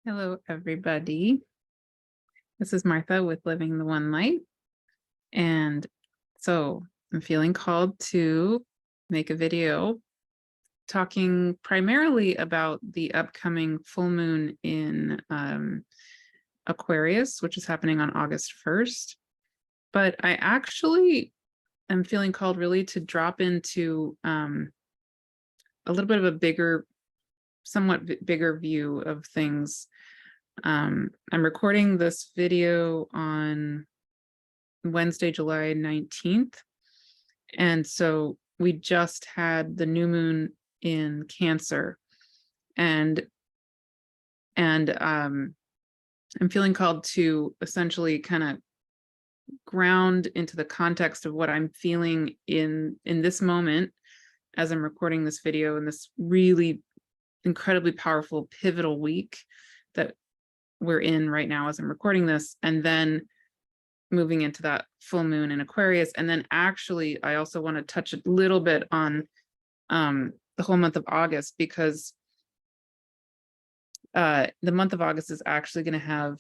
Hello, everybody. This is Martha with Living the One Light. And so I'm feeling called to make a video talking primarily about the upcoming full moon in Aquarius, which is happening on August 1st. But I actually am feeling called really to drop into a little bit of a bigger, somewhat bigger view of things. I'm recording this video on Wednesday, July 19th. And so we just had the new moon in Cancer. And I'm feeling called to essentially kind of ground into the context of what I'm feeling in this moment as I'm recording this video in this really incredibly powerful, pivotal week that we're in right now as I'm recording this, and then moving into that full moon in Aquarius. And then actually, I also want to touch a little bit on the whole month of August, because the month of August is actually going to have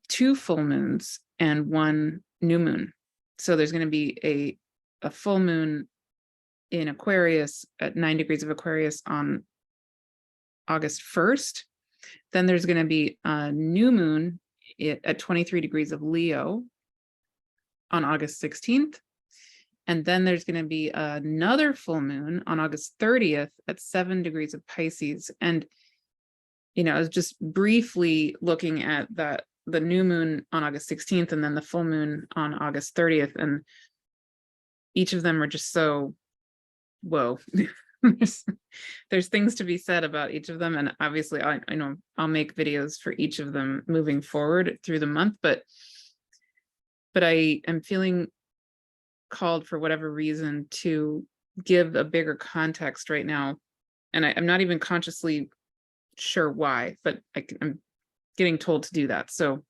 2 full moons and 1 new moon. So there's going to be a full moon in Aquarius at 9 degrees of Aquarius on August 1st. Then there's going to be a new moon at 23 degrees of Leo on August 16th. And then there's going to be another full moon on August 30th at 7 degrees of Pisces. And, you know, I was just briefly looking at the new moon on August 16th and then the full moon on August 30th. And each of them are just so, whoa. There's things to be said about each of them, and obviously I know I'll make videos for each of them moving forward through the month, but I am feeling called for whatever reason to give a bigger context right now, and I'm not even consciously sure why, but I'm getting told to do that, so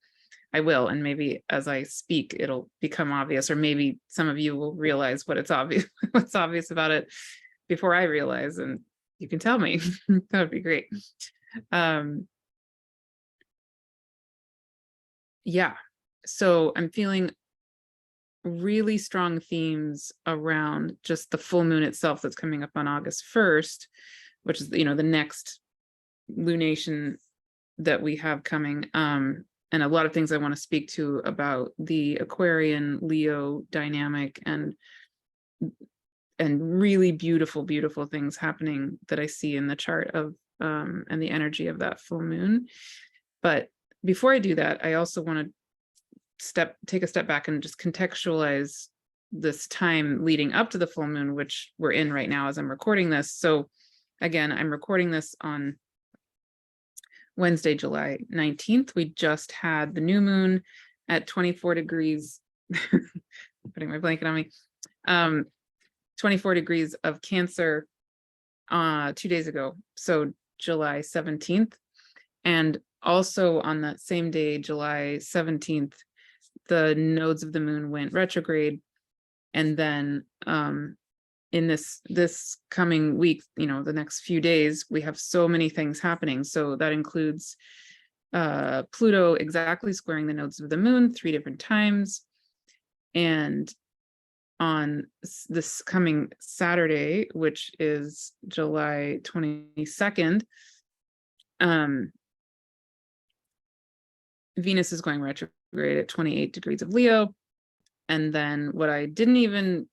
I will, and maybe as I speak it'll become obvious, or maybe some of you will realize what's obvious about it before I realize, and you can tell me. That would be great. Yeah, so I'm feeling really strong themes around just the full moon itself that's coming up on August 1st, which is, you know, the next lunation that we have coming. And a lot of things I want to speak to about the Aquarian Leo dynamic and really beautiful things happening that I see in the chart of and the energy of that full moon. But before I do that, I also want to take a step back and just contextualize this time leading up to the full moon, which we're in right now as I'm recording this. So again, I'm recording this on Wednesday, July 19th. We just had the new moon at 24 degrees, putting my blanket on me, 24 degrees of Cancer 2 days ago, so July 17th. And also on that same day, July 17th, the nodes of the moon went retrograde. And then in this coming week, you know, the next few days, we have so many things happening. So that includes Pluto exactly squaring the nodes of the moon 3 different times. And on this coming Saturday, which is July 22nd, Venus is going retrograde at 28 degrees of Leo. And then what didn't even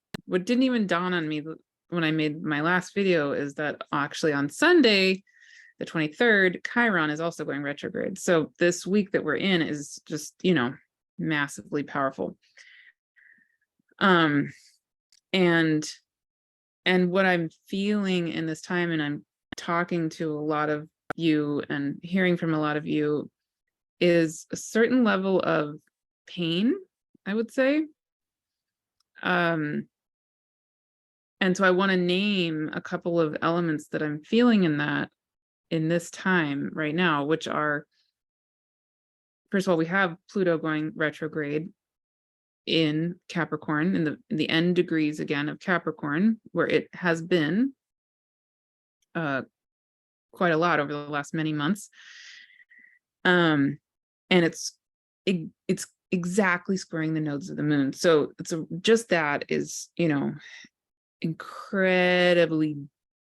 dawn on me when I made my last video is that actually on Sunday, the 23rd, Chiron is also going retrograde. So this week that we're in is just, you know, massively powerful. And what I'm feeling in this time, and I'm talking to a lot of you and hearing from a lot of you, is a certain level of pain, I would say. And so I want to name a couple of elements that I'm feeling in this time right now, which are, first of all, we have Pluto going retrograde in Capricorn, in the end degrees again of Capricorn, where it has been quite a lot over the last many months. And it's exactly squaring the nodes of the moon. So just that is, incredibly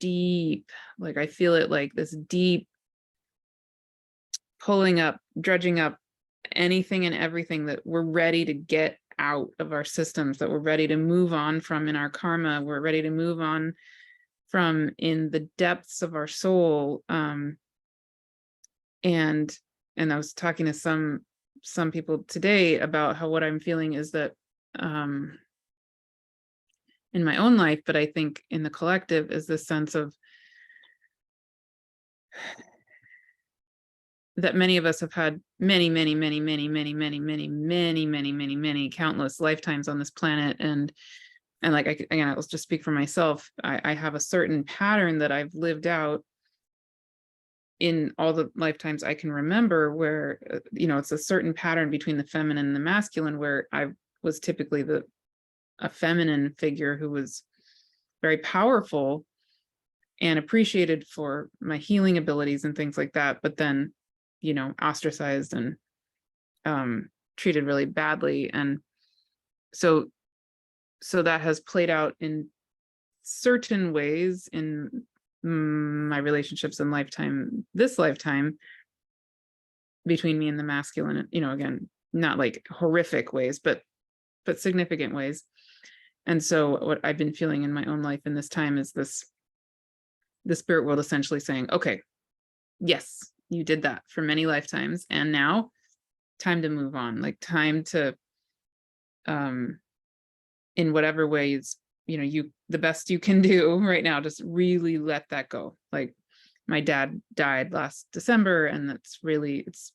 deep. Like I feel it like this deep pulling up, dredging up anything and everything that we're ready to get out of our systems, that we're ready to move on from in our karma, we're ready to move on from in the depths of our soul. And I was talking to some people today about how what I'm feeling is that in my own life, but I think in the collective, is this sense of that many of us have had many countless lifetimes on this planet. And like, again, I'll just speak for myself. I have a certain pattern that I've lived out in all the lifetimes I can remember, where, it's a certain pattern between the feminine and the masculine, where I was typically a feminine figure who was very powerful and appreciated for my healing abilities and things like that, but then, ostracized and treated really badly. And so that has played out in certain ways in my relationships in this lifetime between me and the masculine, again, not like horrific ways, but significant ways. And so what I've been feeling in my own life in this time is the spirit world essentially saying, okay, yes, you did that for many lifetimes, and now time to move on, like time to in whatever ways, the best you can do right now, just really let that go. Like my dad died last December, and that's really, it's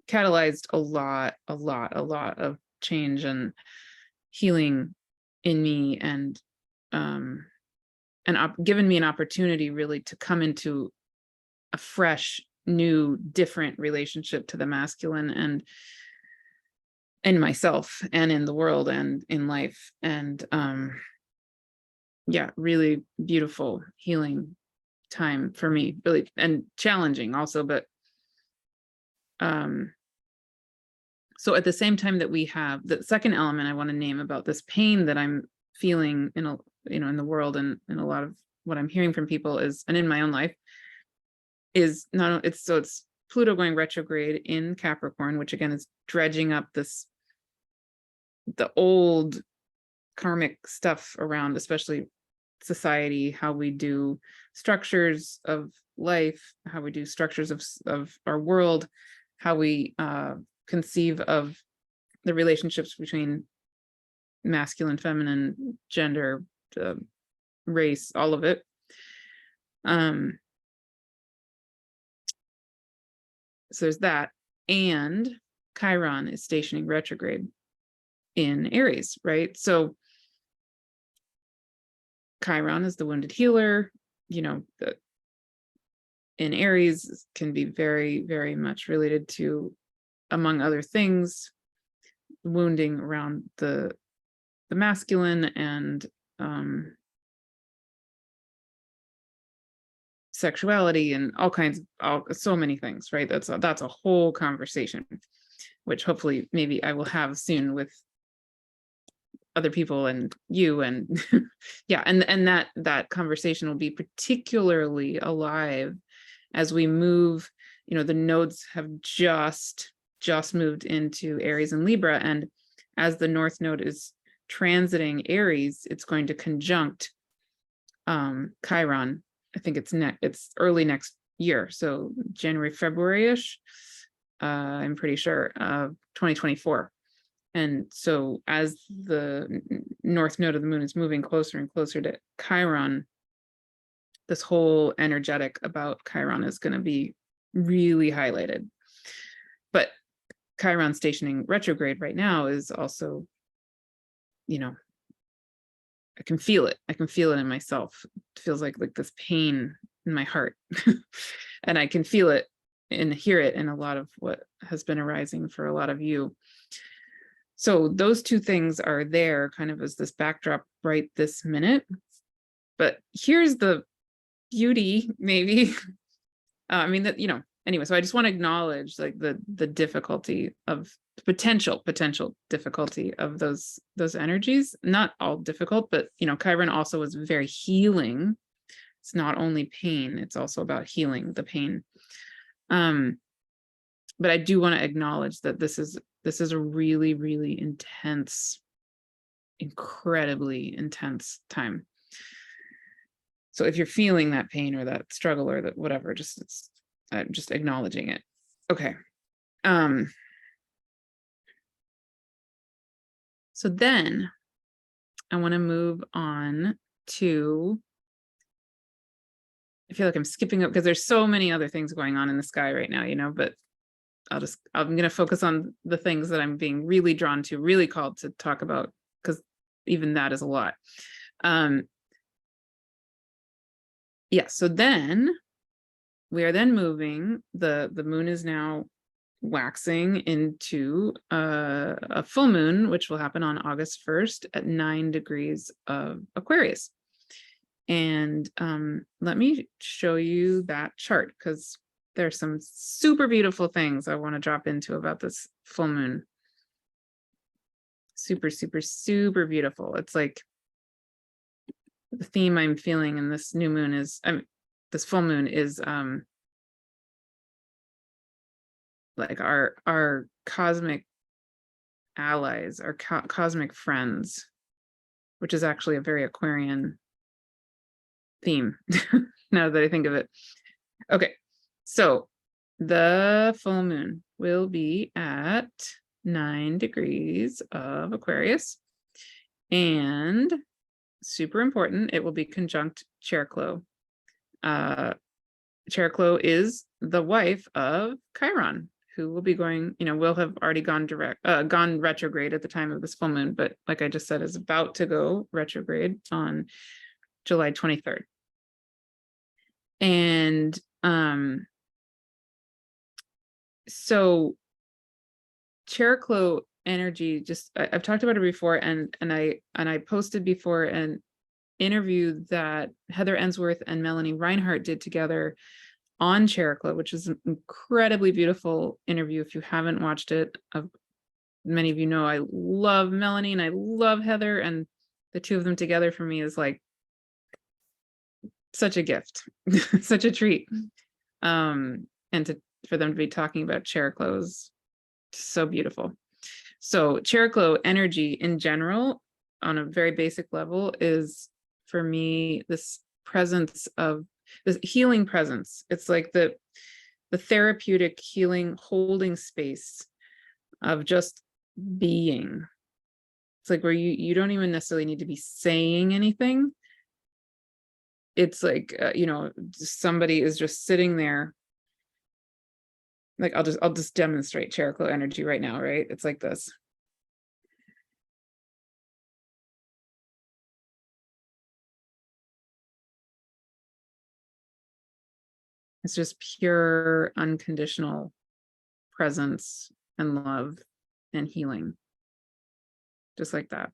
catalyzed a lot of change and healing in me, and given me an opportunity really to come into a fresh, new, different relationship to the masculine, and in myself and in the world and in life. And yeah, really beautiful healing time for me, really, and challenging also. But so at the same time that we have the second element I want to name about this pain that I'm feeling in in the world, and in a lot of what I'm hearing from people is, and in my own life, is not, it's Pluto going retrograde in Capricorn, which again is dredging up the old karmic stuff around, especially society, how we do structures of life, how we do structures of our world, how we conceive of the relationships between masculine, feminine, gender, race, all of it. So there's that. And Chiron is stationing retrograde in Aries, right? So Chiron is the wounded healer, in Aries can be very, very much related to, among other things, wounding around the masculine, and sexuality, and all kinds of, so many things, right? That's a whole conversation, which hopefully maybe I will have soon with other people and you, and yeah, and that conversation will be particularly alive as we move. The nodes have just moved into Aries and Libra, and as the North Node is transiting Aries, it's going to conjunct Chiron. I think it's early next year, so January, February-ish, I'm pretty sure, 2024. And so as the North Node of the moon is moving closer and closer to Chiron, this whole energetic about Chiron is going to be really highlighted. But Chiron stationing retrograde right now is also, I can feel it. I can feel it in myself. It feels like this pain in my heart. And I can feel it and hear it in a lot of what has been arising for a lot of you. So those two things are there kind of as this backdrop right this minute. But here's the beauty, maybe. I mean, that, anyway, so I just want to acknowledge like the difficulty of potential difficulty of those energies. Not all difficult, but you know, Chiron also was very healing. It's not only pain, it's also about healing the pain. But I do want to acknowledge that this is a really, really intense, incredibly intense time. So if you're feeling that pain or that struggle or that whatever, just acknowledging it. Okay. So then I want to move on to, I feel like I'm skipping up because there's so many other things going on in the sky right now, you know, but I'm going to focus on the things that I'm being really drawn to, really called to talk about, because even that is a lot. Yeah, so then we are then moving, the moon is now waxing into a full moon, which will happen on August 1st at 9 degrees of Aquarius. And let me show you that chart, because there's some super beautiful things I want to drop into about this full moon. Super, super, super beautiful. It's like the theme I'm feeling in this new moon is, this full moon is like our cosmic allies, our cosmic friends, which is actually a very Aquarian theme now that I think of it. Okay, so the full moon will be at 9 degrees of Aquarius, and super important, it will be conjunct Chariklo. Chariklo is the wife of Chiron, who will be going, you know, will have already gone retrograde at the time of this full moon, but like I just said, is about to go retrograde on July 23rd. And so Chariklo energy, just I've talked about it before, and I posted before an interview that Heather Ensworth and Melanie Reinhart did together on Chariklo, which is an incredibly beautiful interview. If you haven't watched it, many of you know I love Melanie and I love Heather, and the two of them together for me is like such a gift, such a treat. And for them to be talking about Chariklo is so beautiful. So Chariklo energy in general, on a very basic level, is for me this presence of this healing presence. It's like the therapeutic healing holding space of just being. It's like where you don't even necessarily need to be saying anything. It's like you know, somebody is just sitting there. Like I'll just demonstrate Chariklo energy right now, right? It's like this. It's just pure, unconditional presence and love and healing. Just like that.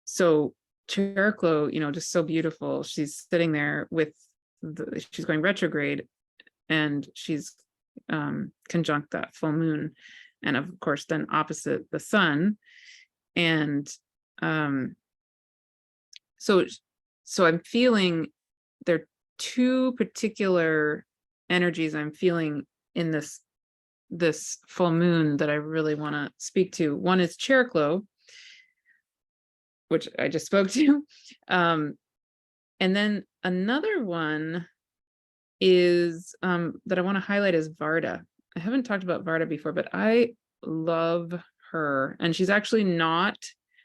So Chariklo, you know, just so beautiful. She's sitting there with she's going retrograde, and she's conjunct that full moon, and of course then opposite the sun. And so I'm feeling there are two particular energies I'm feeling in this full moon that I really want to speak to. One is Chariklo, which I just spoke to. And then another one is that I want to highlight is Varda. I haven't talked about Varda before, but I love her. And she's actually not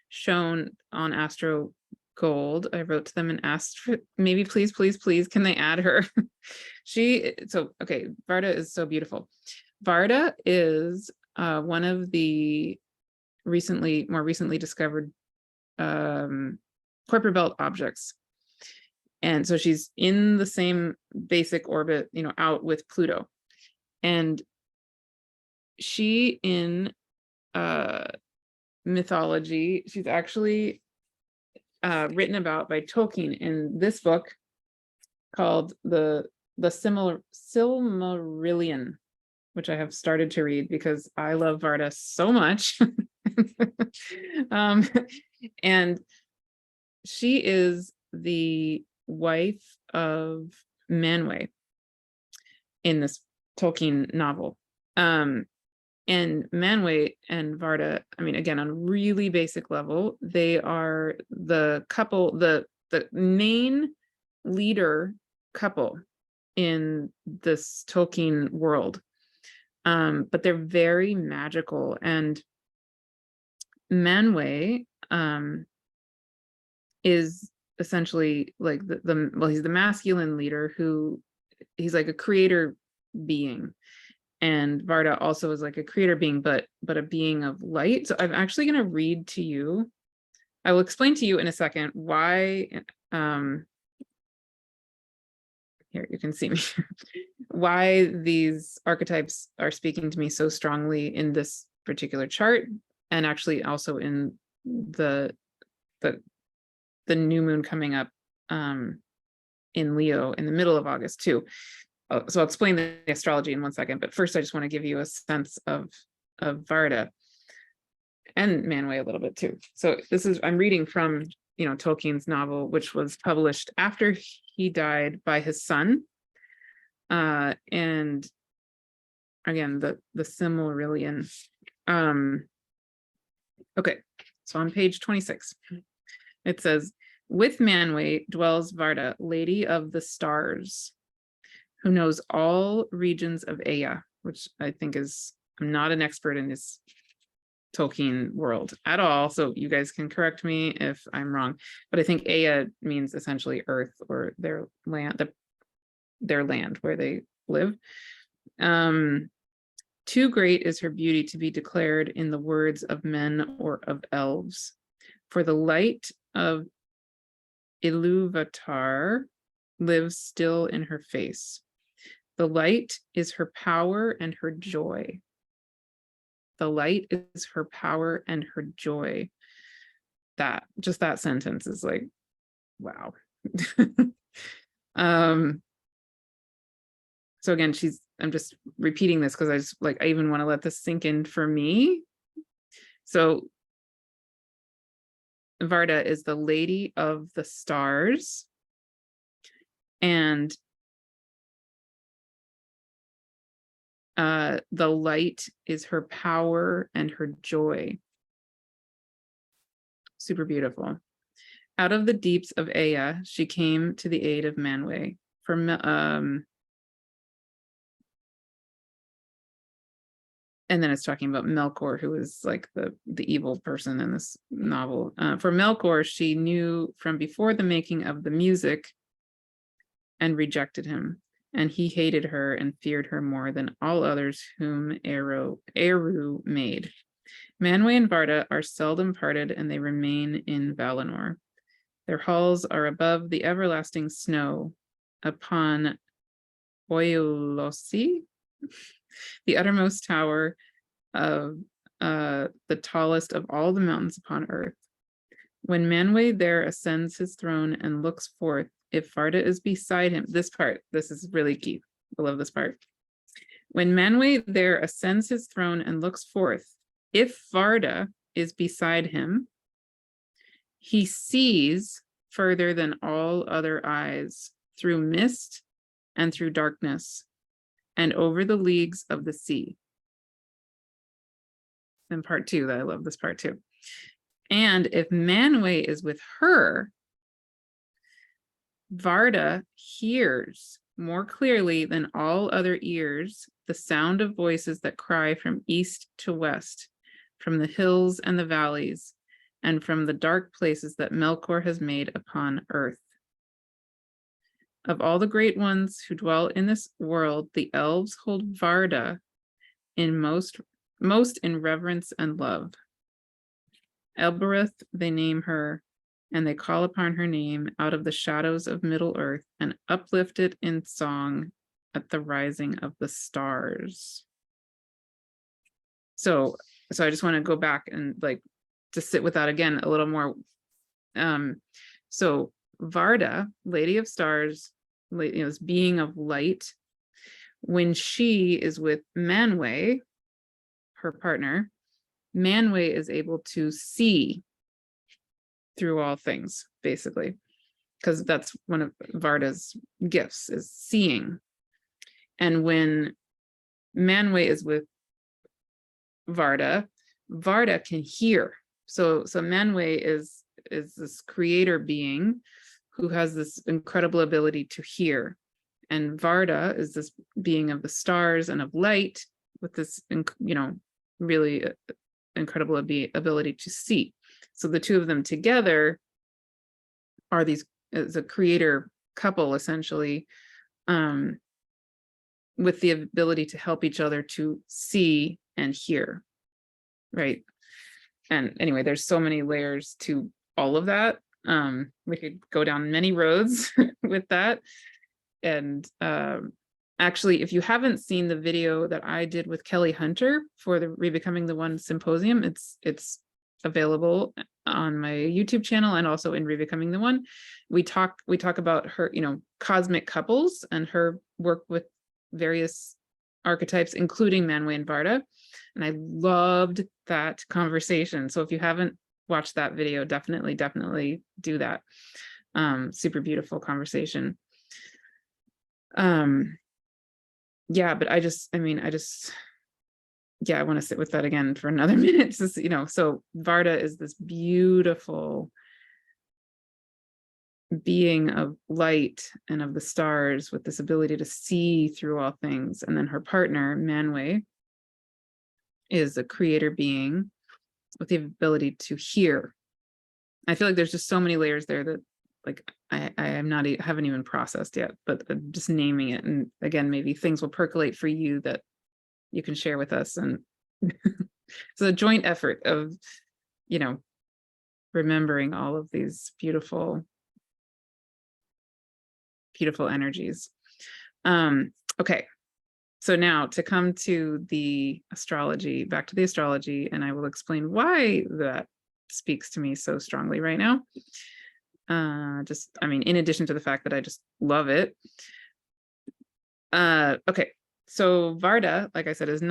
shown on Astro Gold. I wrote to them and asked for, maybe please, can they add her? Okay, Varda is so beautiful. Varda is one of the more recently discovered Kuiper belt objects. And so she's in the same basic orbit, you know, out with Pluto. And she, in mythology, she's actually written about by Tolkien in this book called the Silmarillion, which I have started to read because I love Varda so much. And she is the wife of Manwë in this Tolkien novel. And Manwë and Varda, I mean, again, on a really basic level, they are the couple, the main leader couple in this Tolkien world. But they're very magical, and Manwë is essentially like well, he's the masculine leader who he's like a creator being, and Varda also is like a creator being, but a being of light. So I'm actually going to read to you. I will explain to you in a second why. Here you can see me. Why these archetypes are speaking to me so strongly in this particular chart, and actually also in the new moon coming up in Leo in the middle of August too. So I'll explain the astrology in one second, but first I just want to give you a sense of Varda and Manwë a little bit too. So I'm reading from, Tolkien's novel, which was published after he died by his son. And again, the Silmarillion. Okay, so on page 26, it says, with Manwë dwells Varda, lady of the stars, who knows all regions of Ea, which I think I'm not an expert in this Tolkien world at all, so you guys can correct me if I'm wrong, but I think Ea means essentially earth, or their land, their land where they live. Too great is her beauty to be declared in the words of men or of elves, for the light of Ilúvatar lives still in her face. The light is her power and her joy. The light is her power and her joy. That sentence is like, wow. So again, I'm just repeating this because I even want to let this sink in for me. So Varda is the lady of the stars, and the light is her power and her joy. Super beautiful. Out of the deeps of Ea, she came to the aid of Manwë. And then it's talking about Melkor, who is like the evil person in this novel. For Melkor, she knew from before the making of the music and rejected him. And he hated her and feared her more than all others whom Eru made. Manwë and Varda are seldom parted, and they remain in Valinor. Their halls are above the everlasting snow upon Oilosi, the uttermost tower of the tallest of all the mountains upon earth. When Manwë there ascends his throne and looks forth, if Varda is beside him, this is really key. I love this part. When Manwë there ascends his throne and looks forth, if Varda is beside him, he sees further than all other eyes, through mist and through darkness, and over the leagues of the sea. And part two, I love this part too. And if Manwë is with her, Varda hears more clearly than all other ears the sound of voices that cry from east to west, from the hills and the valleys, and from the dark places that Melkor has made upon earth. Of all the great ones who dwell in this world, the elves hold Varda in most in reverence and love. Elbereth they name her, and they call upon her name out of the shadows of Middle-earth and uplift it in song at the rising of the stars. So I just want to go back and to sit with that again a little more. So Varda, Lady of Stars, this being of light. When she is with Manwë, her partner, Manwë is able to see through all things, basically, because that's one of Varda's gifts, is seeing. And when Manwë is with Varda, Varda can hear. So Manwë is this creator being who has this incredible ability to hear. And Varda is this being of the stars and of light with this, really incredible ability to see. So the two of them together are these, as a creator couple, essentially, with the ability to help each other to see and hear, right? And anyway, there's so many layers to all of that. We could go down many roads with that. And actually, if you haven't seen the video that I did with Kelly Hunter for the Rebecoming the One symposium, it's available on my YouTube channel and also in Rebecoming the One. We talk about her, cosmic couples and her work with various archetypes, including Manwë and Varda. And I loved that conversation. So if you haven't watched that video, definitely do that. Super beautiful conversation. Yeah, but I want to sit with that again for another minute. So Varda is this beautiful being of light and of the stars with this ability to see through all things. And then her partner, Manwë, is a creator being with the ability to hear. I feel like there's just so many layers there that, like, I haven't even processed yet, but just naming it. And again, maybe things will percolate for you that you can share with us. And it's a joint effort of, remembering all of these beautiful energies. Okay. So now to come to the astrology, back to the astrology, and I will explain why that speaks to me so strongly right now. In addition to the fact that I just love it. Okay, so Varda, like I said, is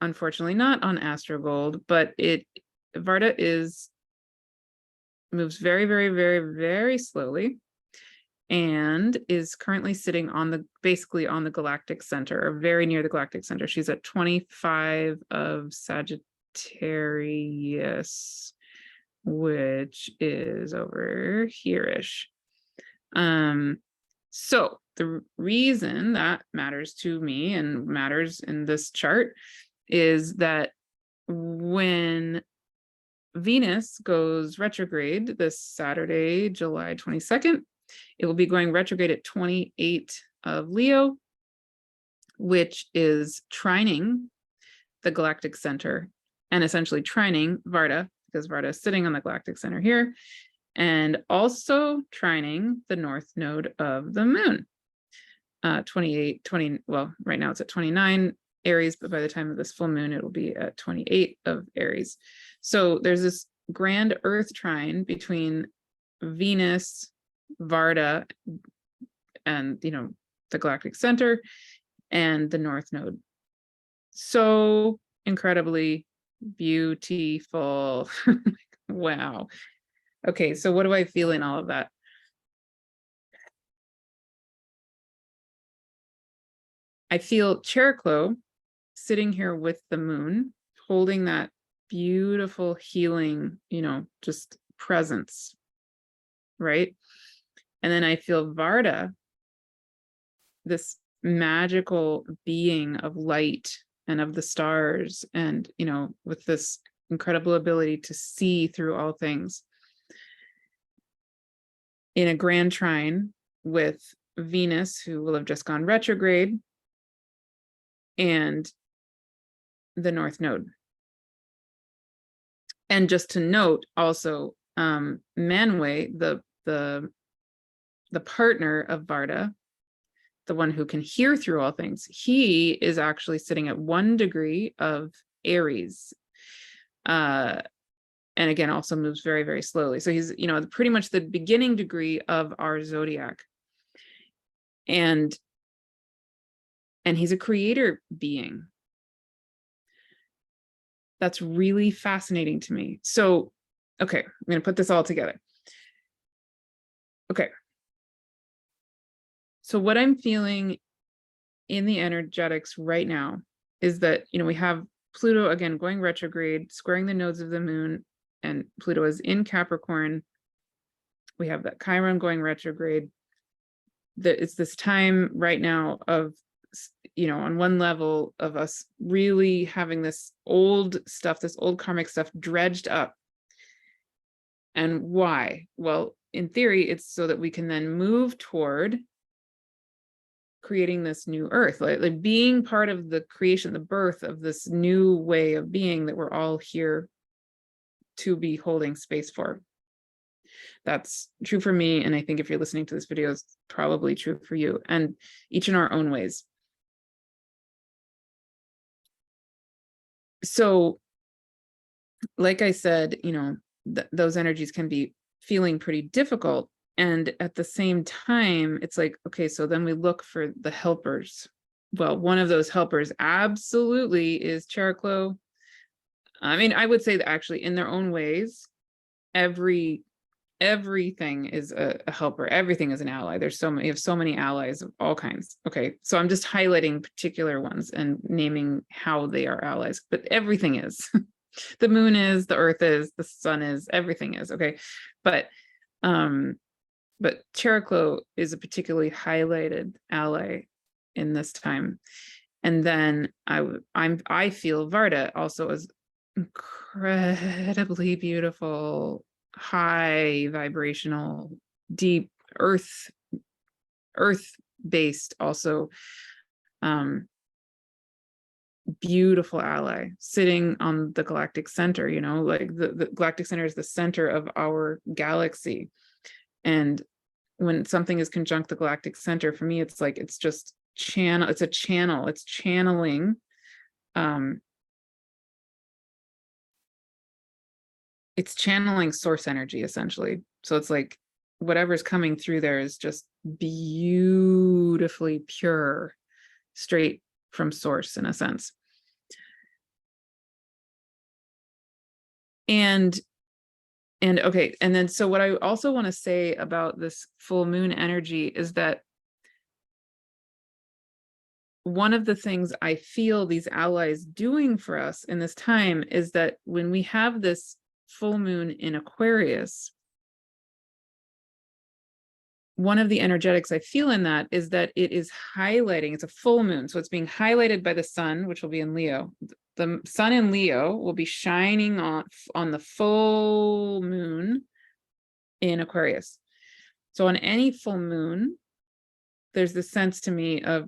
unfortunately not on Astrogold, but Varda moves very, very, very, very slowly, and is currently sitting basically on the galactic center, or very near the galactic center. She's at 25 of Sagittarius, which is over here-ish. So the reason that matters to me and matters in this chart is that when Venus goes retrograde this Saturday, July 22nd, it will be going retrograde at 28 of Leo, which is trining the galactic center and essentially trining Varda, because Varda is sitting on the galactic center here, and also trining the north node of the moon. 20, well, right now it's at 29 Aries, but by the time of this full moon, it will be at 28 of Aries. So there's this grand earth trine between Venus, Varda, and, the galactic center and the north node. So incredibly beautiful. Wow. Okay, so what do I feel in all of that? I feel Chariklo sitting here with the moon, holding that beautiful healing, just presence, right? And then I feel Varda, this magical being of light and of the stars, and, with this incredible ability to see through all things, in a grand trine with Venus, who will have just gone retrograde, and the north node. And just to note also, Manwë, the partner of Varda, the one who can hear through all things, he is actually sitting at 1 degree of Aries. And again, also moves very, very slowly. So he's, pretty much the beginning degree of our zodiac. And he's a creator being. That's really fascinating to me. So, okay, I'm going to put this all together. Okay. So what I'm feeling in the energetics right now is that, we have Pluto again going retrograde, squaring the nodes of the moon, and Pluto is in Capricorn. We have that Chiron going retrograde. It's this time right now of, on one level of us really having this old stuff, this old karmic stuff dredged up. And why? Well, in theory, it's so that we can then move toward creating this new earth, like being part of the creation, the birth of this new way of being that we're all here to be holding space for. That's true for me. And I think if you're listening to this video, it's probably true for you, and each in our own ways. So, like I said, those energies can be feeling pretty difficult. And at the same time, it's like, okay, so then we look for the helpers. Well, one of those helpers absolutely is Chariklo. I mean, I would say that actually in their own ways, everything is a helper. Everything is an ally. You have so many allies of all kinds. Okay, so I'm just highlighting particular ones and naming how they are allies, but everything is. The moon is, the earth is, the sun is, everything is. Okay, but Chariklo is a particularly highlighted ally in this time. And then I feel Varda also is incredibly beautiful, high vibrational, deep earth-based also, beautiful ally sitting on the galactic center, like the galactic center is the center of our galaxy. And when something is conjunct the galactic center, for me, it's like, it's just it's channeling it's channeling source energy, essentially. So it's like whatever's coming through there is just beautifully pure, straight from source, in a sense. And okay, and then so what I also want to say about this full moon energy is that one of the things I feel these allies doing for us in this time is that when we have this full moon in Aquarius, one of the energetics I feel in that is that it is highlighting, it's a full moon, so it's being highlighted by the sun, which will be in Leo. The sun in Leo will be shining on the full moon in Aquarius. So on any full moon, there's this sense to me of,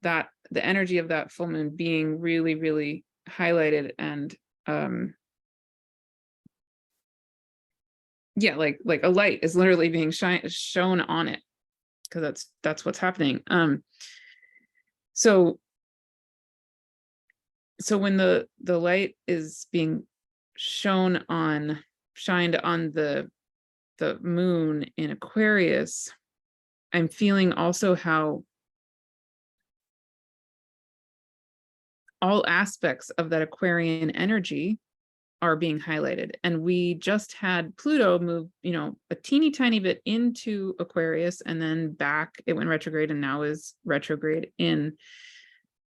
that the energy of that full moon being really, really highlighted, and yeah, like a light is literally being shown on it, because that's what's happening. So when the light is being shined on the moon in Aquarius, I'm feeling also how all aspects of that Aquarian energy are being highlighted. And we just had Pluto move, a teeny tiny bit into Aquarius, and then back, it went retrograde and now is retrograde in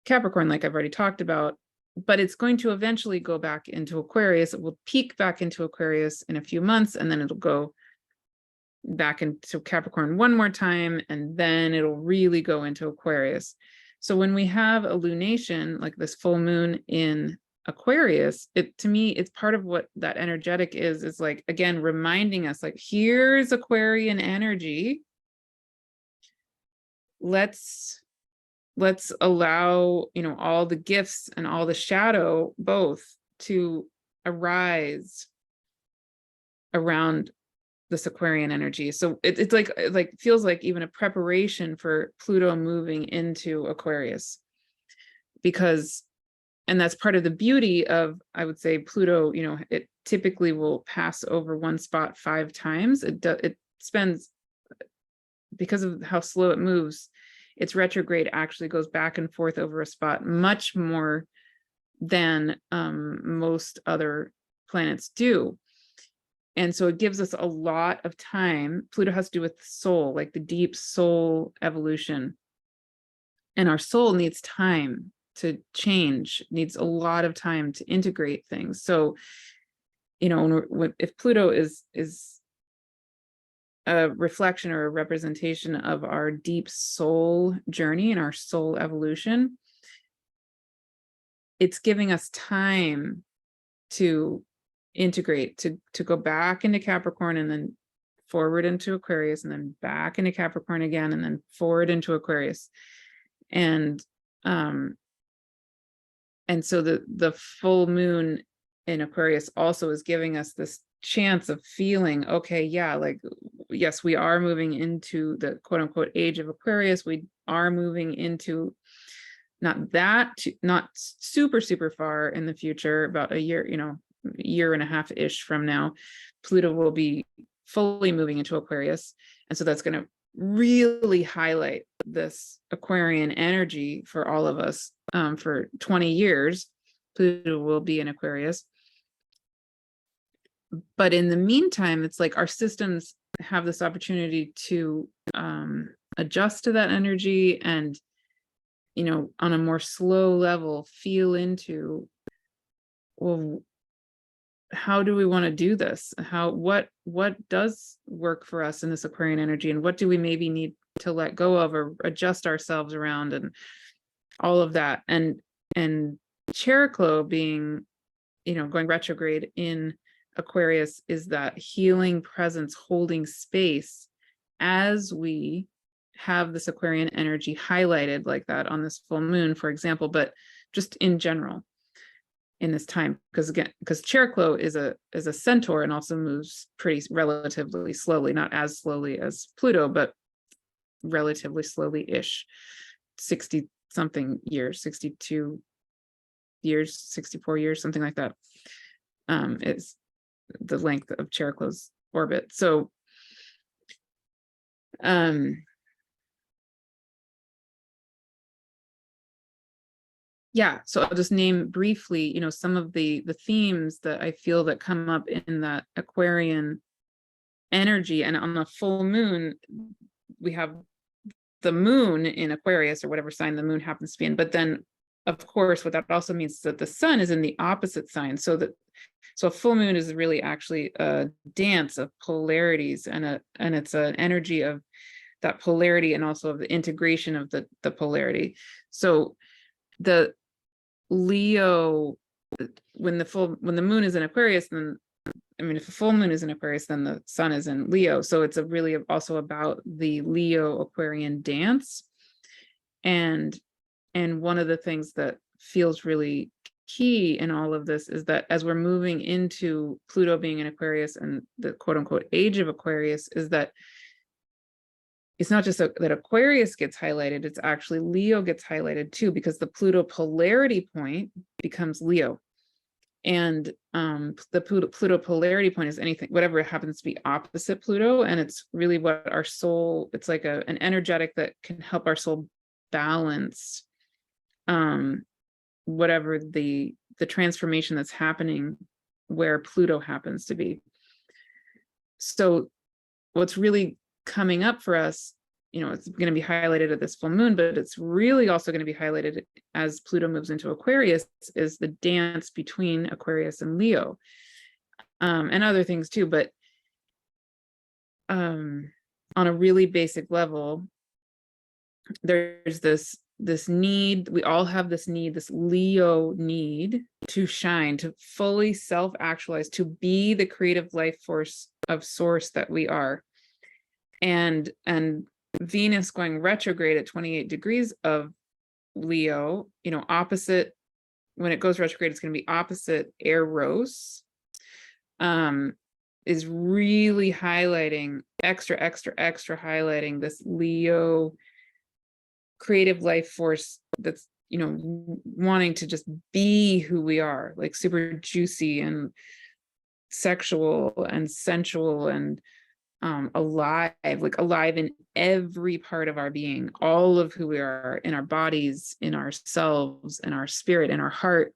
Capricorn, like I've already talked about. But it's going to eventually go back into Aquarius. It will peak back into Aquarius in a few months, and then it'll go back into Capricorn one more time, and then it'll really go into Aquarius. So when we have a lunation, like this full moon in Aquarius, to me, it's part of what that energetic is like, again, reminding us, like, here's Aquarian energy. Let's allow, all the gifts and all the shadow both to arise around this Aquarian energy. So it's like feels like even a preparation for Pluto moving into Aquarius, and that's part of the beauty of, I would say, Pluto, it typically will pass over one spot 5 times. It spends, because of how slow it moves, its retrograde actually goes back and forth over a spot much more than most other planets do. And so it gives us a lot of time. Pluto has to do with soul, like the deep soul evolution. And our soul needs time to change, needs a lot of time to integrate things. So, you know, if Pluto is a reflection or a representation of our deep soul journey and our soul evolution, it's giving us time to integrate, to go back into Capricorn and then forward into Aquarius and then back into Capricorn again and then forward into Aquarius. And so the full moon in Aquarius also is giving us this chance of feeling, okay, yeah, like, yes, we are moving into the quote unquote age of Aquarius. We are moving into not super far in the future, about a year, you know, year and a half ish from now, Pluto will be fully moving into Aquarius. And so that's going to really highlight this Aquarian energy for all of us. For 20 years, Pluto will be in Aquarius. But in the meantime, it's like our systems have this opportunity to adjust to that energy and, you know, on a more slow level, feel into, well, how do we want to do this? What does work for us in this Aquarian energy, and what do we maybe need to let go of or adjust ourselves around, and all of that. And Chariklo being, you know, going retrograde in Aquarius is that healing presence, holding space as we have this Aquarian energy highlighted like that on this full moon, for example, but just in general in this time, because Chariklo is a centaur and also moves pretty relatively slowly, not as slowly as Pluto, but relatively slowly-ish, 60 something years, 62 years, 64 years, something like that, is the length of Chariklo's orbit. So yeah, so I'll just name briefly, you know, some of the themes that I feel that come up in that Aquarian energy. And on the full moon, we have the moon in Aquarius, or whatever sign the moon happens to be in. But then, of course, what that also means is that the sun is in the opposite sign. So a full moon is really actually a dance of polarities, and it's an energy of that polarity and also of the integration of the polarity. So the Leo, when the moon is in Aquarius, then, I mean, if a full moon is in Aquarius, then the sun is in Leo. So it's really also about the Leo Aquarian dance. And one of the things that feels really key in all of this is that as we're moving into Pluto being in Aquarius and the quote unquote age of Aquarius, is that it's not just that Aquarius gets highlighted, it's actually Leo gets highlighted too, because the Pluto polarity point becomes Leo. And the Pluto polarity point is anything, whatever happens to be opposite Pluto. And it's really what our soul, it's like an energetic that can help our soul balance whatever the transformation that's happening where Pluto happens to be. So what's really coming up for us, you know, it's going to be highlighted at this full moon, but it's really also going to be highlighted as Pluto moves into Aquarius, is the dance between Aquarius and Leo, and other things too. But on a really basic level, there's this need, we all have this need, this Leo need to shine, to fully self-actualize, to be the creative life force of source that we are. And Venus going retrograde at 28 degrees of Leo, you know, opposite, when it goes retrograde, it's going to be opposite Eros, is really highlighting, extra highlighting this Leo creative life force that's, you know, wanting to just be who we are, like super juicy and sexual and sensual and alive, like alive in every part of our being, all of who we are, in our bodies, in ourselves, in our spirit, in our heart.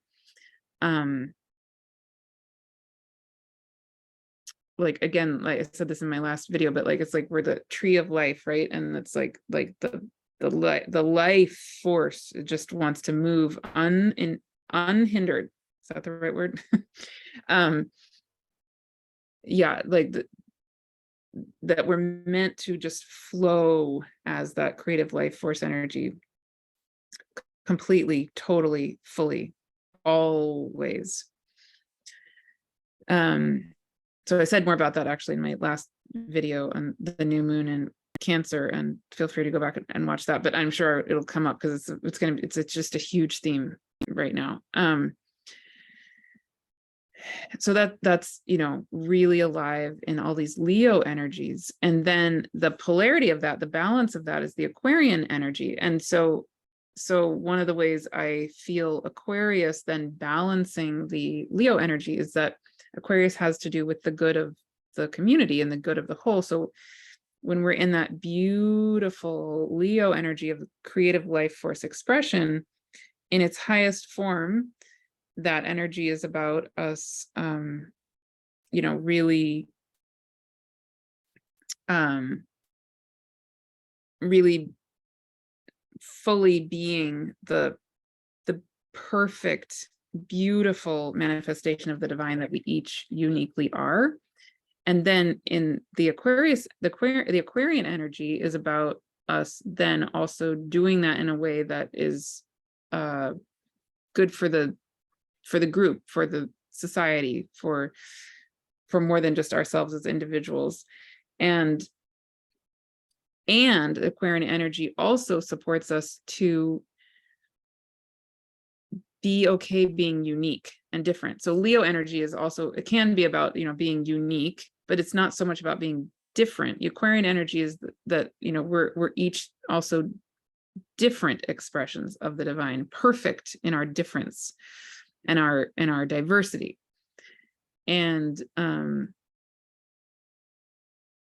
Like, again, like I said this in my last video, but like, it's like we're the tree of life, right? And it's like the life force, it just wants to move unhindered. Is that the right word? Yeah, like that we're meant to just flow as that creative life force energy, completely, totally, fully, always. So I said more about that actually in my last video on the new moon in Cancer, and feel free to go back and watch that, but I'm sure it'll come up because it's just a huge theme right now. So that's, you know, really alive in all these Leo energies. And then the polarity of that, the balance of that, is the Aquarian energy. And so one of the ways I feel Aquarius then balancing the Leo energy is that Aquarius has to do with the good of the community and the good of the whole. So when we're in that beautiful Leo energy of creative life force expression in its highest form, that energy is about us, you know, really, really fully being the perfect, beautiful manifestation of the divine that we each uniquely are. And then in the Aquarius, the Aquarian energy is about us then also doing that in a way that is good for the group, for the society, for more than just ourselves as individuals. And Aquarian energy also supports us to be okay being unique and different. So Leo energy is also, it can be about, you know, being unique, but it's not so much about being different. The Aquarian energy is that, you know, we're each also different expressions of the divine, perfect in our difference and our diversity. And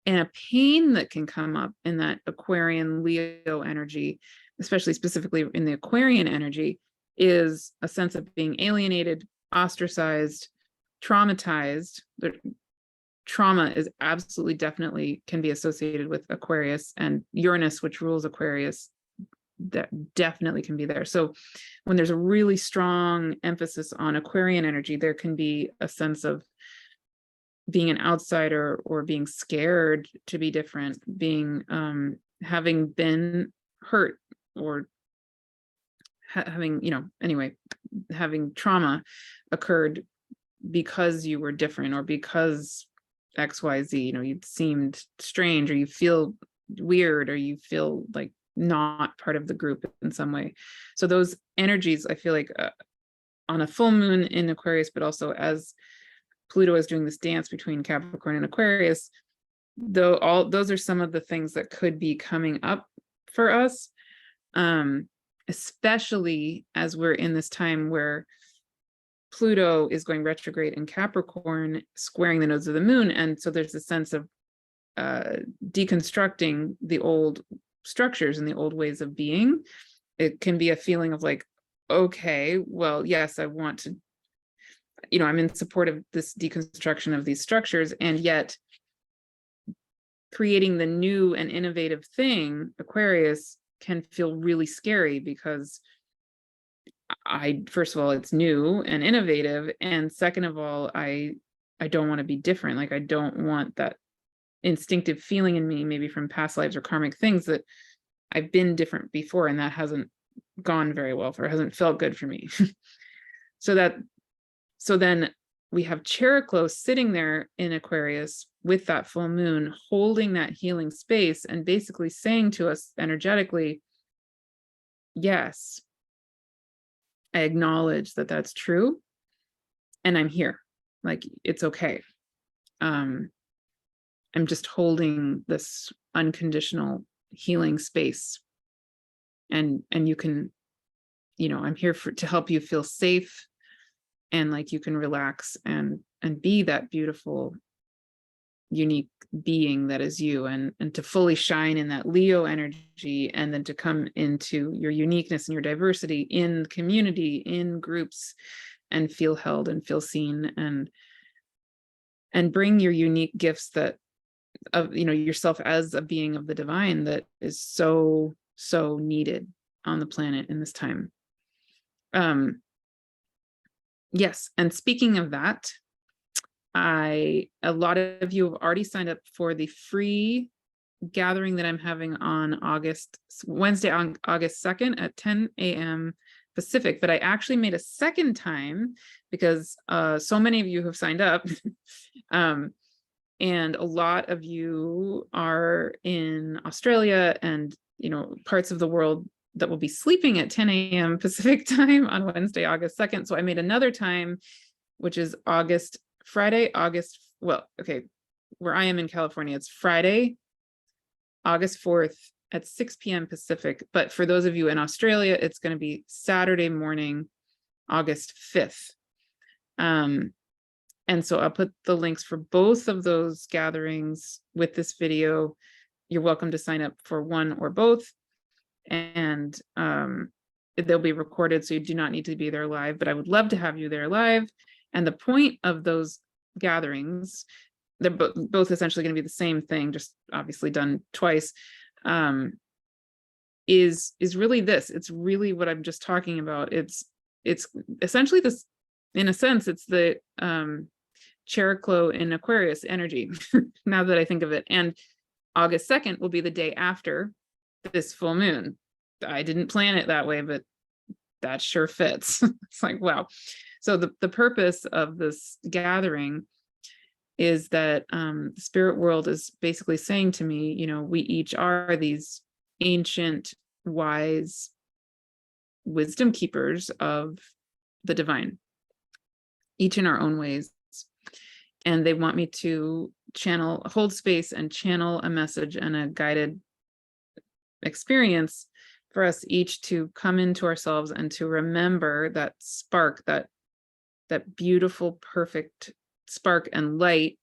a pain that can come up in that Aquarian Leo energy, especially specifically in the Aquarian energy, is a sense of being alienated, ostracized, traumatized. Trauma is absolutely, definitely can be associated with Aquarius, and Uranus, which rules Aquarius, that definitely can be there. So when there's a really strong emphasis on Aquarian energy, there can be a sense of being an outsider or being scared to be different, being having been hurt or having, you know, anyway, having trauma occurred because you were different, or because XYZ, you know, you seemed strange, or you feel weird, or you feel like not part of the group in some way. So those energies, I feel like on a full moon in Aquarius, but also as Pluto is doing this dance between Capricorn and Aquarius, though, all those are some of the things that could be coming up for us, especially as we're in this time where Pluto is going retrograde in Capricorn, squaring the nodes of the moon. And so there's a sense of deconstructing the old structures and the old ways of being. It can be a feeling of like, okay, well, yes, I want to, you know, I'm in support of this deconstruction of these structures, and yet creating the new and innovative thing, Aquarius, can feel really scary because first of all, it's new and innovative, and second of all, I don't want to be different. Like, I don't want that instinctive feeling in me, maybe from past lives or karmic things, that I've been different before, and that hasn't gone very well for, hasn't felt good for me. So then we have Chariklo sitting there in Aquarius with that full moon, holding that healing space and basically saying to us energetically, yes, I acknowledge that that's true, and I'm here. Like, it's okay. I'm just holding this unconditional healing space, and you can, you know, I'm here to help you feel safe, and like you can relax and be that beautiful, unique being that is you, and to fully shine in that Leo energy, and then to come into your uniqueness and your diversity in community, in groups, and feel held and feel seen, and bring your unique gifts that of yourself as a being of the divine that is so needed on the planet in this time. Yes, and speaking of that, a lot of you have already signed up for the free gathering that I'm having on Wednesday, on August 2nd at 10 a.m. Pacific, but I actually made a second time because so many of you have signed up. And a lot of you are in Australia and parts of the world that will be sleeping at 10 a.m. Pacific time on Wednesday, August 2nd. So I made another time, which is Friday, where I am in California, it's Friday, August 4th at 6 p.m. Pacific. But for those of you in Australia, it's going to be Saturday morning, August 5th. And so I'll put the links for both of those gatherings with this video. You're welcome to sign up for one or both. And they'll be recorded, so you do not need to be there live, but I would love to have you there live. And the point of those gatherings, they're both essentially going to be the same thing, just obviously done twice, is really this. It's really what I'm just talking about. It's essentially this, in a sense, it's the Chariklo in Aquarius energy, now that I think of it. And August 2nd will be the day after this full moon. I didn't plan it that way, but that sure fits. It's like, wow. So the purpose of this gathering is that the spirit world is basically saying to me, we each are these ancient, wise wisdom keepers of the divine, each in our own ways. And they want me to hold space and channel a message and a guided experience for us each to come into ourselves and to remember that spark, that beautiful, perfect spark and light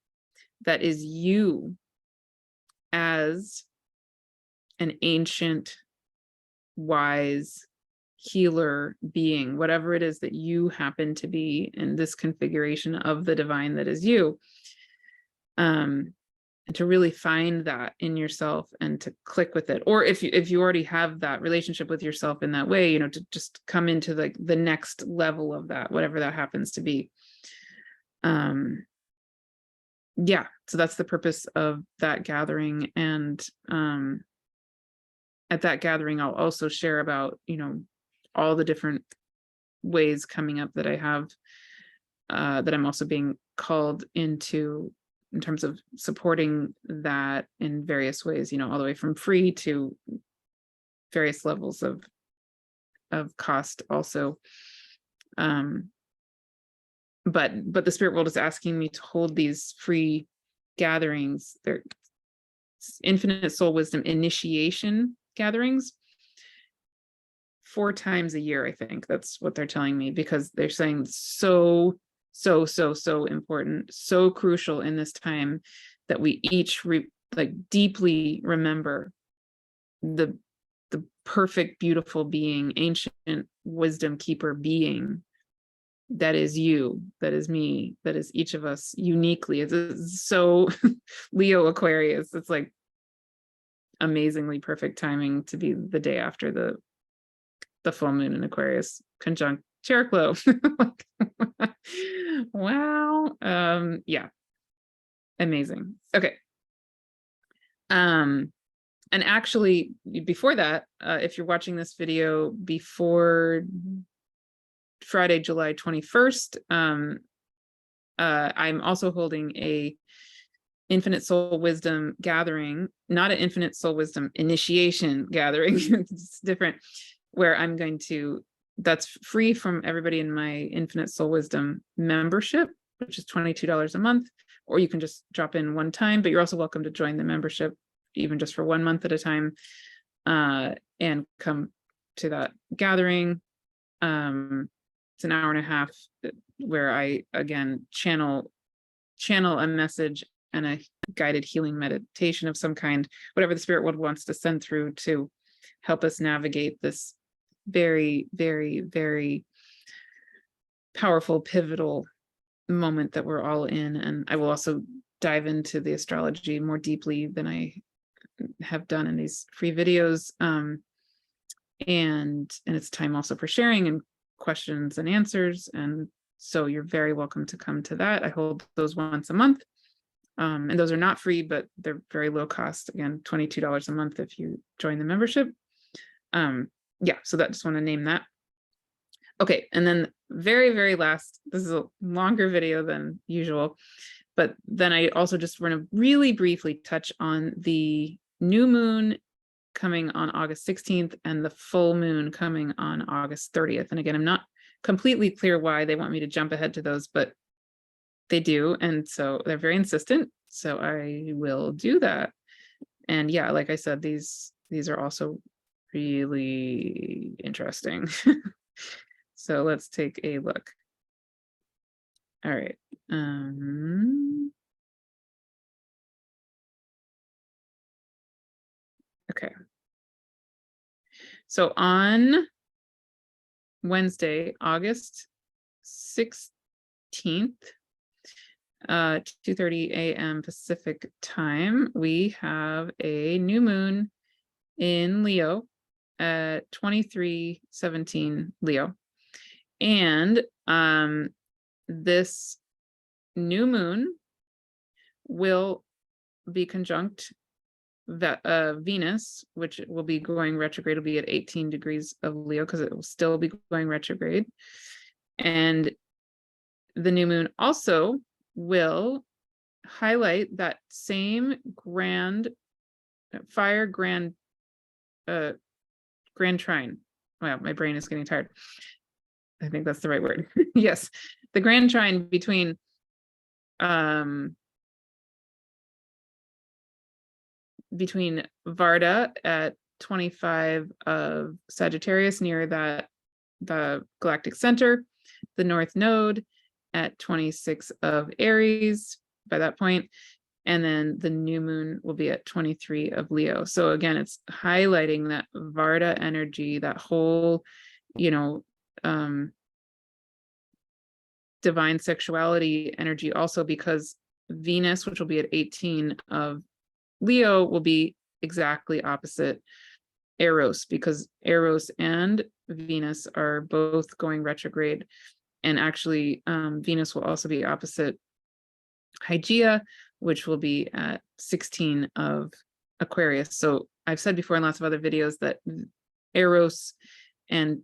that is you as an ancient, wise healer being, whatever it is that you happen to be in this configuration of the divine that is you. And to really find that in yourself and to click with it. Or if you already have that relationship with yourself in that way, to just come into the next level of that, whatever that happens to be. Yeah, so that's the purpose of that gathering. And at that gathering, I'll also share about, all the different ways coming up that I have, that I'm also being called into in terms of supporting that in various ways, all the way from free to various levels of cost also. But the spirit world is asking me to hold these free gatherings. They're infinite soul wisdom initiation gatherings 4 times a year. I think that's what they're telling me, because they're saying so important, so crucial in this time that we each deeply remember the perfect, beautiful being, ancient wisdom keeper being that is you, that is me, that is each of us uniquely. It's so Leo Aquarius. It's like amazingly perfect timing to be the day after the full moon in Aquarius conjunct Chariklo. Wow. Yeah. Amazing. Okay. And actually, before that, if you're watching this video before Friday, July 21st, I'm also holding a Infinite Soul Wisdom gathering, not an Infinite Soul Wisdom initiation gathering. It's different, where I'm going to, that's free from everybody in my Infinite Soul Wisdom membership, which is $22 a month, or you can just drop in one time, but you're also welcome to join the membership even just for 1 month at a time, and come to that gathering. It's an hour and a half where I, again, channel a message and a guided healing meditation of some kind, whatever the spirit world wants to send through to help us navigate this very, very, very powerful, pivotal moment that we're all in. And I will also dive into the astrology more deeply than I have done in these free videos. And it's time also for sharing and questions and answers. And so you're very welcome to come to that. I hold those once a month. And those are not free, but they're very low cost. Again, $22 a month if you join the membership. Yeah, so that, just want to name that. Okay, and then very, very last, this is a longer video than usual, but then I also just want to really briefly touch on the new moon coming on August 16th and the full moon coming on August 30th. And again, I'm not completely clear why they want me to jump ahead to those, but they do. And so they're very insistent. So I will do that. And yeah, like I said, these are also really interesting. So let's take a look. All right. Okay. So on Wednesday, August 16th, 2:30 a.m. Pacific time, we have a new moon in Leo at 23:17 Leo. And this new moon will be conjunct Venus, which will be going retrograde. It'll be at 18 degrees of Leo because it will still be going retrograde. And the new moon also will highlight that same grand trine. Wow, my brain is getting tired. I think that's the right word. Yes, the grand trine between Varda at 25 of Sagittarius, near the galactic center, the North Node at 26 of Aries by that point, and then the new moon will be at 23 of Leo. So again, it's highlighting that Varda energy, that whole, divine sexuality energy, also because Venus, which will be at 18 of Leo, will be exactly opposite Eros, because Eros and Venus are both going retrograde. And actually, Venus will also be opposite Hygeia, which will be at 16 of Aquarius. So I've said before in lots of other videos that Eros and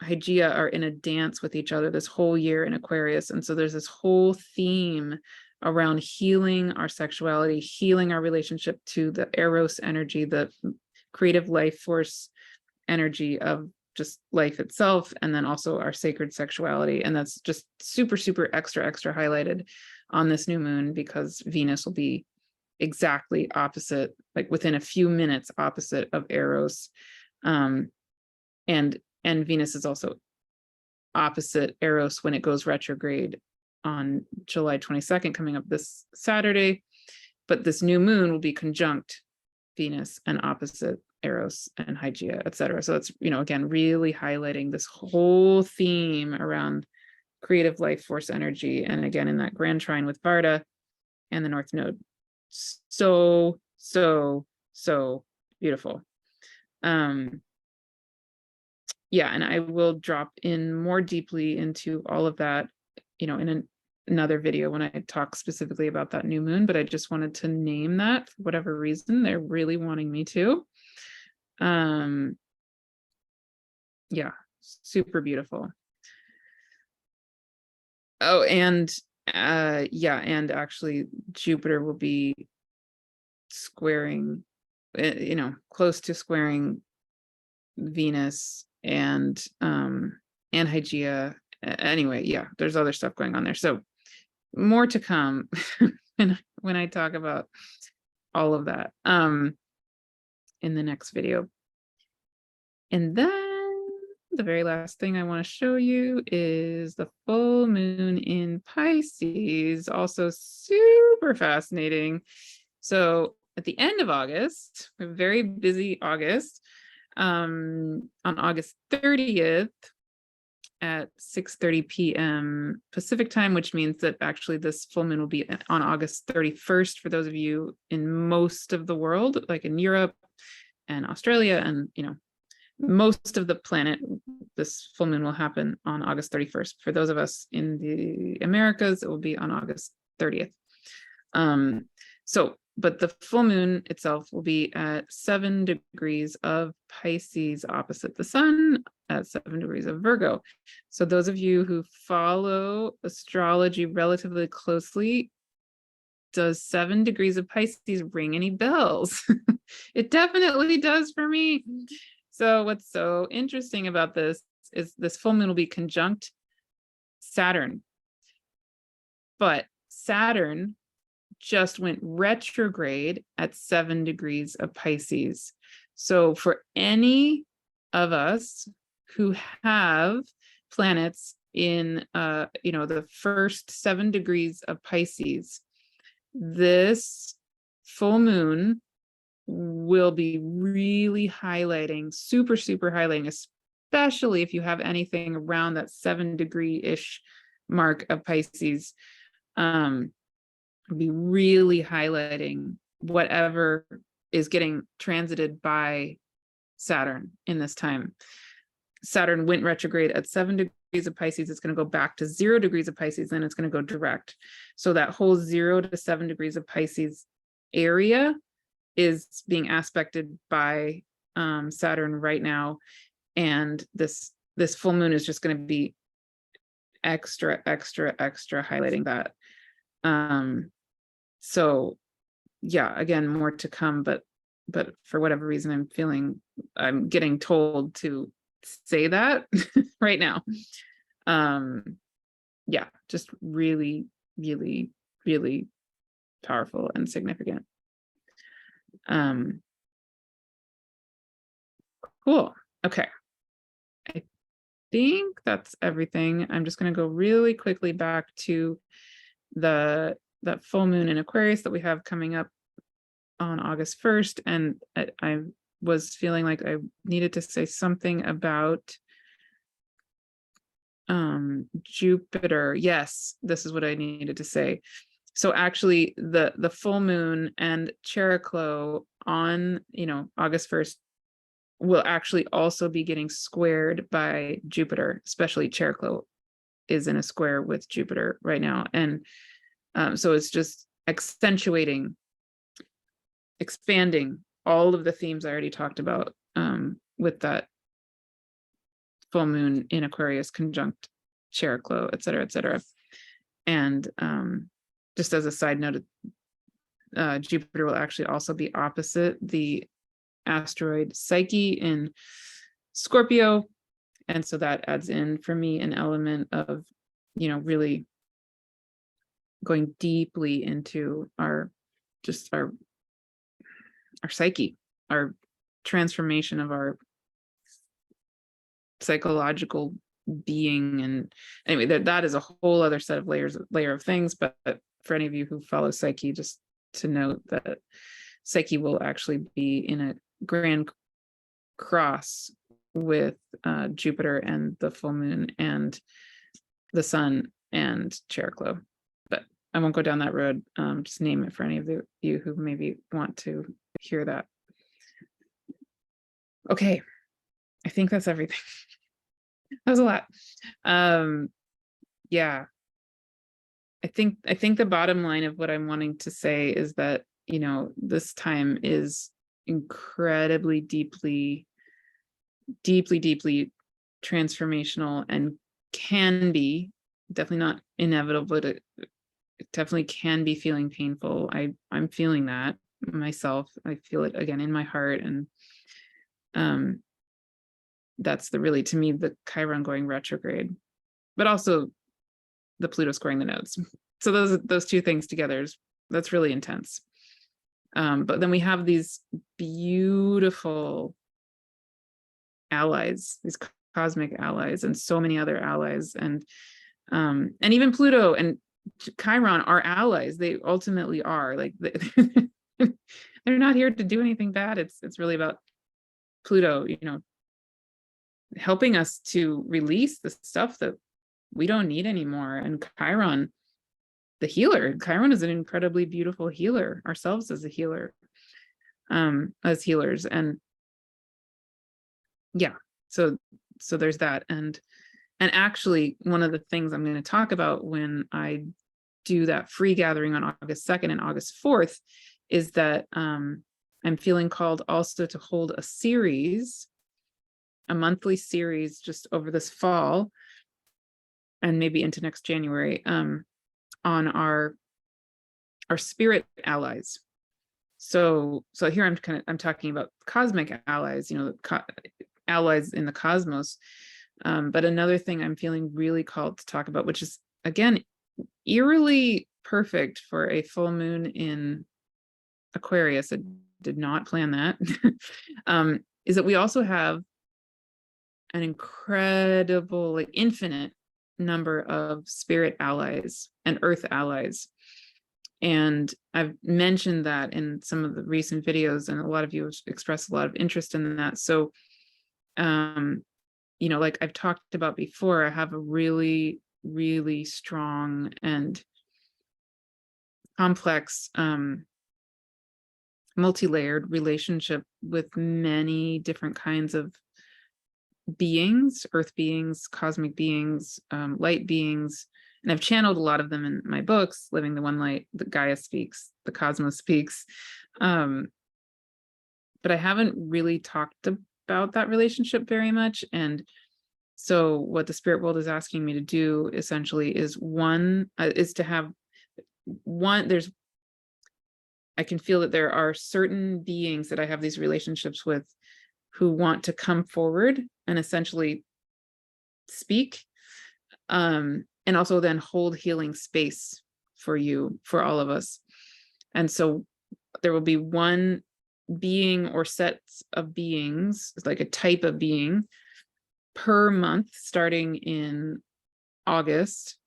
Hygeia are in a dance with each other this whole year in Aquarius. And so there's this whole theme around healing our sexuality, healing our relationship to the Eros energy, the creative life force energy of just life itself, and then also our sacred sexuality. And that's just super, super extra highlighted on this new moon, because Venus will be exactly opposite, like within a few minutes opposite of Eros. And Venus is also opposite Eros when it goes retrograde on July 22nd, coming up this Saturday. But this new moon will be conjunct Venus and opposite Eros and Hygeia, etc. So it's, again, really highlighting this whole theme around creative life force energy. And again, in that grand trine with Varda and the North Node. So beautiful. Yeah, and I will drop in more deeply into all of that, in another video when I talk specifically about that new moon, but I just wanted to name that for whatever reason they're really wanting me to. Yeah, super beautiful. Oh, and yeah, and actually Jupiter will be squaring, close to squaring Venus and Hygeia. Anyway, yeah, there's other stuff going on there. So more to come when I talk about all of that in the next video. And then the very last thing I want to show you is the full moon in Pisces, also super fascinating. So at the end of August, a very busy August, on August 30th at 6:30 p.m. Pacific time, which means that actually this full moon will be on August 31st for those of you in most of the world, like in Europe and Australia and, most of the planet. This full moon will happen on August 31st. For those of us in the Americas, it will be on August 30th. But the full moon itself will be at 7 degrees of Pisces opposite the sun at 7 degrees of Virgo. So those of you who follow astrology relatively closely, does 7 degrees of Pisces ring any bells? It definitely does for me. So what's so interesting about this is this full moon will be conjunct Saturn. But Saturn just went retrograde at 7 degrees of Pisces. So for any of us who have planets in the first 7 degrees of Pisces, this full moon will be really highlighting, super highlighting, especially if you have anything around that 7 degree-ish mark of Pisces. Be really highlighting whatever is getting transited by Saturn in this time. Saturn went retrograde at 7 degrees of Pisces. It's going to go back to 0 degrees of Pisces, and it's going to go direct. So that whole 0 to 7 degrees of Pisces area is being aspected by Saturn right now. And this full moon is just going to be extra highlighting that. So yeah, again, more to come, but for whatever reason, I'm getting told to say that right now. Yeah, just really powerful and significant. Cool. Okay. I think that's everything. I'm just going to go really quickly back to that full moon in Aquarius that we have coming up on August 1st. And I was feeling like I needed to say something about Jupiter. Yes, this is what I needed to say. So actually the full moon and Chariklo on, August 1st will actually also be getting squared by Jupiter, especially Chariklo is in a square with Jupiter right now. And so it's just expanding all of the themes I already talked about with that full moon in Aquarius conjunct Chariklo, et cetera. And just as a side note, Jupiter will actually also be opposite the asteroid Psyche in Scorpio. And so that adds in for me an element of, really going deeply into our psyche, our transformation of our psychological being. And anyway, that is a whole other set of layer of things. But for any of you who follow Psyche, just to note that Psyche will actually be in a grand cross with Jupiter and the full moon and the sun and Chariklo. But I won't go down that road. Just name it for any of you who maybe want to hear that. Okay, I think that's everything. That was a lot. Yeah, I think the bottom line of what I'm wanting to say is that, this time is incredibly deeply transformational and can be, definitely not inevitable, but it definitely can be feeling painful. I'm feeling that myself. I feel it again in my heart. And that's really, to me, the Chiron going retrograde, but also the Pluto squaring the nodes. So those two things together, that's really intense. But then we have these beautiful allies, these cosmic allies and so many other allies, and even Pluto and Chiron are allies. They ultimately are, like, they're not here to do anything bad. It's really about Pluto, you know, helping us to release the stuff that we don't need anymore. And Chiron, the healer. Chiron is an incredibly beautiful healer, ourselves as a healer, as healers. And yeah, so there's that. And actually, one of the things I'm going to talk about when I do that free gathering on August 2nd and August 4th is that I'm feeling called also to hold a series, a monthly series, just over this fall and maybe into next January, on our spirit allies. So here I'm talking about cosmic allies, you know, allies in the cosmos. But another thing I'm feeling really called to talk about, which is again eerily perfect for a full moon in Aquarius, I did not plan that, is that we also have an incredible, like, infinite number of spirit allies and earth allies. And I've mentioned that in some of the recent videos, and a lot of you have expressed a lot of interest in that. So, you know, like I've talked about before, I have a really, really strong and complex, multi-layered relationship with many different kinds of beings, earth beings, cosmic beings, light beings. And I've channeled a lot of them in my books, Living the One Light, The Gaia Speaks, The Cosmos Speaks. But I haven't really talked about that relationship very much. And so what the spirit world is asking me to do essentially is to have one, I can feel that there are certain beings that I have these relationships with who want to come forward and essentially speak, and also then hold healing space for you, for all of us. And so there will be one being or sets of beings, like a type of being per month, starting in August,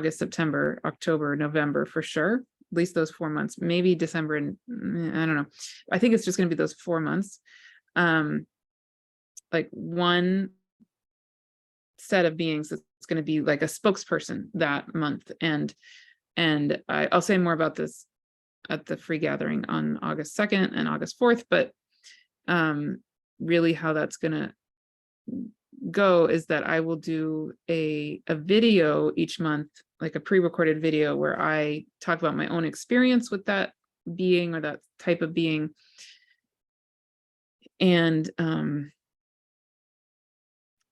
September, October, November, for sure. At least those 4 months, maybe December, and I don't know. I think it's just going to be those 4 months. Like one set of beings that's going to be like a spokesperson that month. And I'll say more about this at the free gathering on August 2nd and August 4th, but really how that's going to go is that I will do a video each month, like a pre-recorded video, where I talk about my own experience with that being or that type of being. And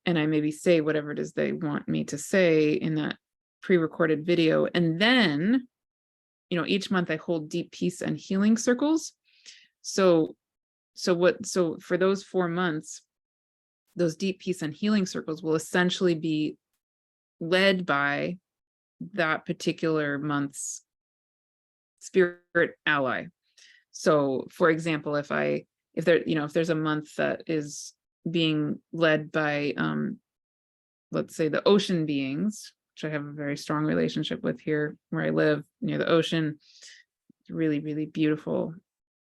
I maybe say whatever it is they want me to say in that pre-recorded video. And then, you know, each month I hold deep peace and healing circles. So for those 4 months, those deep peace and healing circles will essentially be led by that particular month's spirit ally. So for example, if there's a month that is being led by, let's say, the ocean beings, which I have a very strong relationship with here where I live near the ocean, really, really beautiful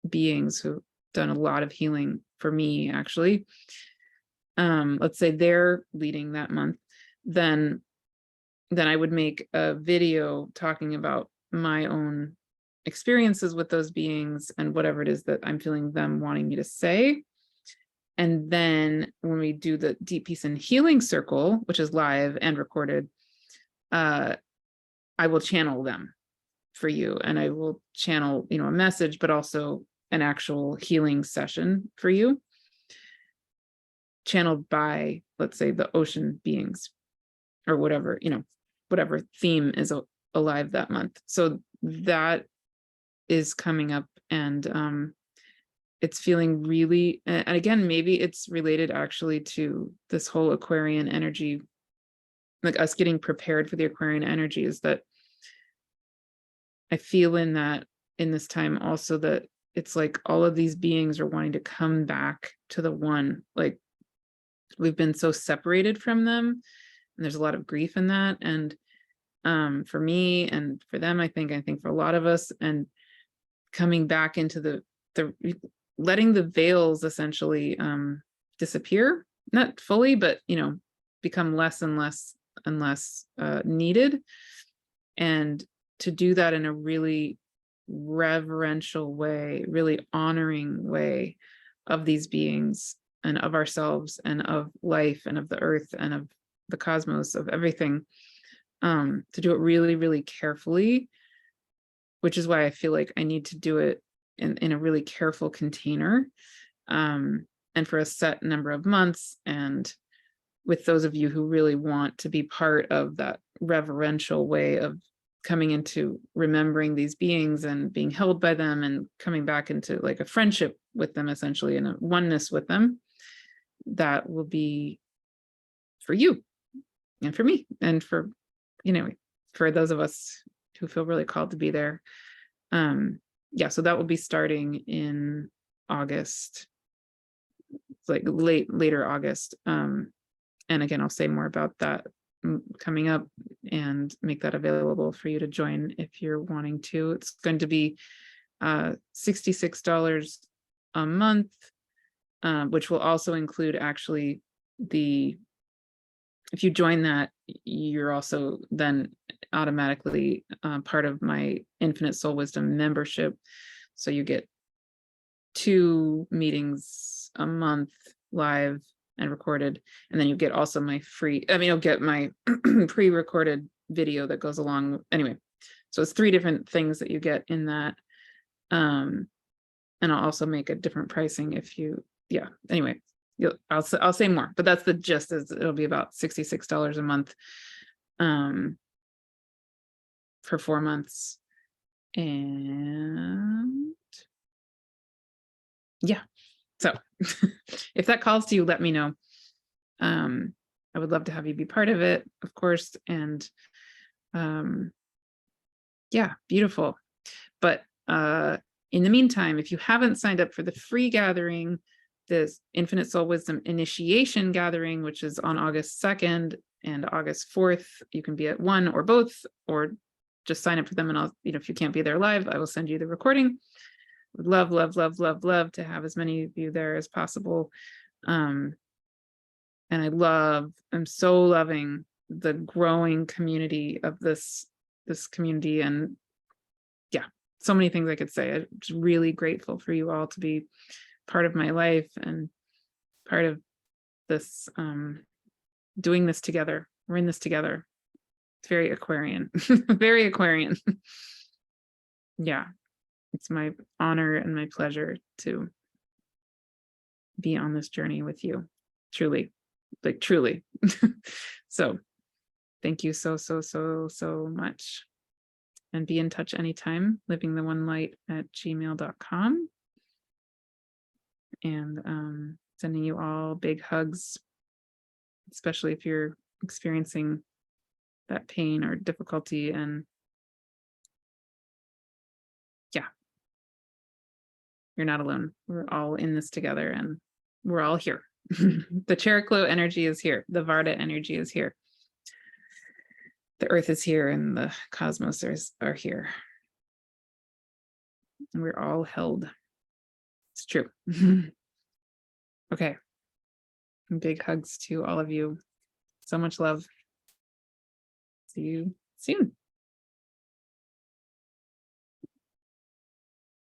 beings who've done a lot of healing for me, actually. Let's say they're leading that month, then I would make a video talking about my own experiences with those beings and whatever it is that I'm feeling them wanting me to say. And then when we do the deep peace and healing circle, which is live and recorded, I will channel them for you, and I will channel, you know, a message, but also an actual healing session for you, channeled by, let's say, the ocean beings or whatever, you know, whatever theme is alive that month. So that is coming up, and it's feeling really, and again, maybe it's related actually to this whole Aquarian energy, like us getting prepared for the Aquarian energy, is that I feel in this time also that it's like all of these beings are wanting to come back to the one, like we've been so separated from them, and there's a lot of grief in that. And for me and for them, I think for a lot of us, and coming back into the letting the veils essentially disappear, not fully, but become less and less and less needed, and to do that in a really reverential way, really honoring way of these beings and of ourselves and of life and of the earth and of the cosmos, of everything, to do it really, really carefully, which is why I feel like I need to do it in a really careful container, and for a set number of months. And with those of you who really want to be part of that reverential way of coming into remembering these beings and being held by them and coming back into like a friendship with them, essentially, and a oneness with them, that will be for you and for me and for, for those of us who feel really called to be there. So that will be starting in August, like later August. And again, I'll say more about that coming up and make that available for you to join if you're wanting to. It's going to be $66 a month, which will also include actually if you join that, you're also then automatically part of my Infinite Soul Wisdom membership. So you get 2 meetings a month, live and recorded, and then you get also my you'll get my pre-recorded video that goes along. Anyway, so it's 3 different things that you get in that. And I'll also make a different pricing if you, anyway, I'll say more, but that's the gist. Is it'll be about $66 a month for 4 months. And so if that calls to you, let me know. I would love to have you be part of it, of course. And beautiful. But in the meantime, if you haven't signed up for the free gathering, this Infinite Soul Wisdom Initiation Gathering, which is on August 2nd and August 4th, you can be at one or both, or just sign up for them. And I'll, if you can't be there live, I will send you the recording. Would love, love, love, love, love to have as many of you there as possible. And I'm so loving the growing community of this community. And so many things I could say. I'm just really grateful for you all to be part of my life and part of this, doing this together. We're in this together. It's very Aquarian, very Aquarian. It's my honor and my pleasure to be on this journey with you. Truly, like truly. So thank you so, so, so, so much. And be in touch anytime, livingtheonelight@gmail.com. And sending you all big hugs, especially if you're experiencing that pain or difficulty. And you're not alone. We're all in this together, and we're all here. The Chariklo energy is here. The Varda energy is here. The earth is here, and the cosmos are here. And we're all held. It's true. Okay. Big hugs to all of you. So much love. See you soon.